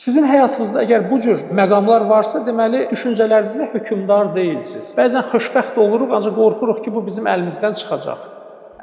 Sizin həyatınızda əgər bu cür məqamlar varsa, deməli düşüncələrinizdə hökmdar deyilsiniz. Bəzən xoşbəxt oluruq, ancaq qorxuruq ki, bu bizim əlimizdən çıxacaq.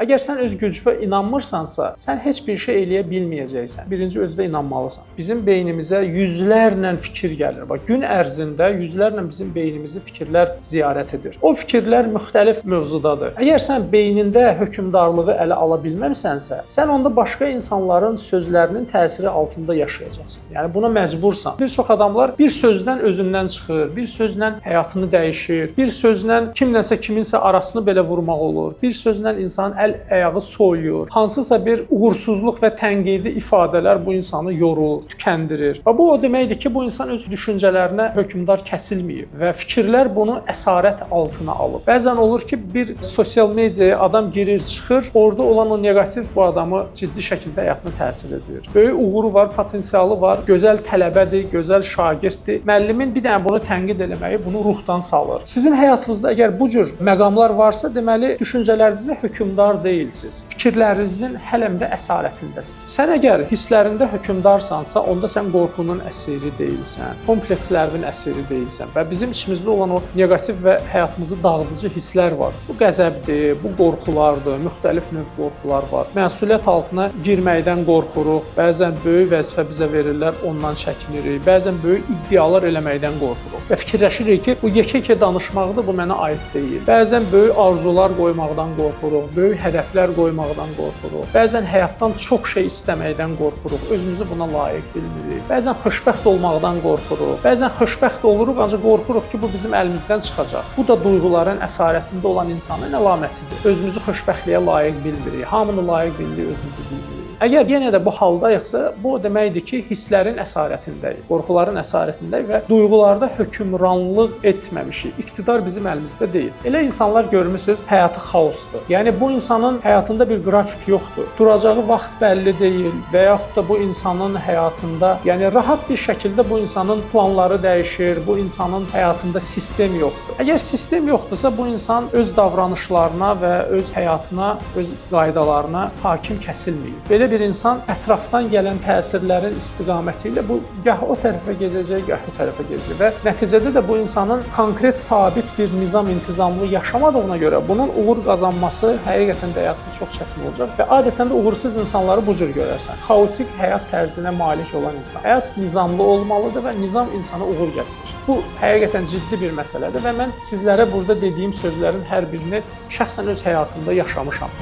Əgər sən öz gücünə inanmırsansa, sən heç bir şey eləyə bilməyəcəksən. Birinci özünə inanmalısan. Bizim beynimizə yüzlərlə fikir gəlir. Bax, gün ərzində yüzlərlə bizim beynimizi fikirlər ziyarət edir. O fikirlər müxtəlif mövzudadır. Əgər sən beynində hökmdarlığı ələ ala bilməmisənsə, sən onda başqa insanların sözlərinin təsiri altında yaşayacaqsan. Yəni buna məcbursan. Bir çox adamlar bir sözdən özündən çıxır, bir sözlə həyatını dəyişir, bir sözlə kimləsə kiminsə arasını belə vurmaq olur, bir sözlə insanın əl-ayağı soyuyur. Hansısa bir uğursuzluq və tənqidi ifadələr bu insanı yorur, tükəndirir. Və bu o deməkdir ki, bu insan öz düşüncələrinə hökmdar kəsilməyib və fikirlər bunu əsarət altına alıb. Bəzən olur ki, bir sosial mediaya adam girir, çıxır, orada olan o neqativ bu adamı ciddi şəkildə həyatına təsir edir. Böyük uğuru var, potensialı var, gözəl tələbədir, gözəl şagirddir. Müəllimin bir dənə bunu tənqid eləməyi bunu ruhdan salır. Sizin həyatınızda əgər bu cür məqamlar varsa, deməli düşüncələrinizdə hökmdar deyilsiniz. Fikirlərinizin hələm də əsarətindəsiniz. Sən əgər hisslərində hökmdarsansa, onda sən qorxunun əsiri deyilsən, komplekslərinin əsiri deyilsən və bizim içimizdə olan o neqativ və həyatımızı dağıdıcı hisslər var. Bu qəzəbdir, bu qorxulardır, müxtəlif növ qorxular var. Məsuliyyət altına girməkdən qorxuruq, bəzən böyük vəzifə bizə verirlər, ondan çəkinirik, bəzən böyük iddialar eləməkdən qorxuruq və fikirləşirik ki, bu yekə-yekə danışmaqdır, bu mənə aid deyil. Bəzən böyük arzular qoymaqdan qorxuruq, böyük hədəflər qoymaqdan qorxuruq. Bəzən həyatdan çox şey istəməkdən qorxuruq, özümüzü buna layiq bilmirik. Bəzən xoşbəxt olmaqdan qorxuruq. Bəzən xoşbəxt oluruq, ancaq qorxuruq ki, bu bizim əlimizdən çıxacaq. Bu da duyğuların əsarətində olan insanın əlamətidir. Özümüzü xoşbəxtliyə layiq bilmirik. Hamını layiq bilirik, özümüzü bilmirik. Əgər yenə də bu haldayıqsa, bu o deməkdir ki, hisslərin əsarətindəyik, qorxuların əsarətindəyik və duyğularda hökmranlıq etməmişik. İqtidar bizim əlimizdə deyil. Elə insanlar görmüsünüz, həyatı xaosdur. Yəni bu insanın həyatında bir qrafik yoxdur. Duracağı vaxt bəlli deyil və yaxud da bu insanın həyatında, yəni rahat bir şəkildə bu insanın planları dəyişir, bu insanın həyatında sistem yoxdur. Əgər sistem yoxdursa, bu insan öz davranışlarına və öz həyatına, öz qaydalarına hakim kəsilməyib. Belə bir insan ətrafdan gələn təsirlərin istiqaməti ilə bu gah o tərəfə gedəcək, gah o tərəfə gedəcək və nəticədə də bu insanın konkret sabit bir nizam intizamlı yaşamadığına görə bunun uğur qazanması həqiqətən də həyatda çox çətin olacaq və adətən də uğursuz insanları bu cür görərsən. Xaotik həyat tərzinə malik olan insan. Həyat nizamlı olmalıdır və nizam insana uğur gətirir. Bu həqiqətən ciddi bir məsələdir və mən sizlərə burada dediyim sözlərin hər birini şəxsən öz həyatımda yaşamışam.